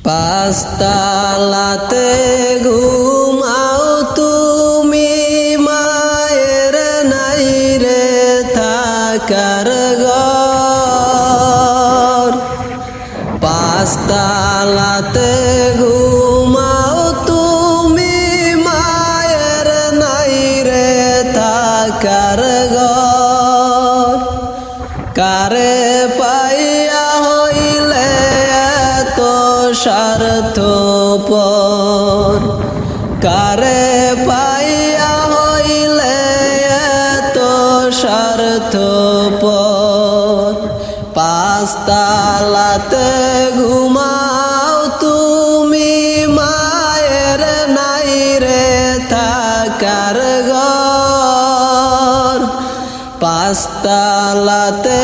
পাঁচতলাতে ঘুমাও তুমি, মায়ের নাই রে থাকার ঘর। পাঁচতলাতে ঘুমাও তুমি, মায়ের নাই রে থাকার ঘর। কারে পাইয়া হইলে এত স্বার্থপর, কারে পাইয়া হইলে এত স্বার্থপর। পাঁচতলাতে ঘুমাও তুমি, মায়ের নাই রে থাকার ঘর। পাঁচতলাতে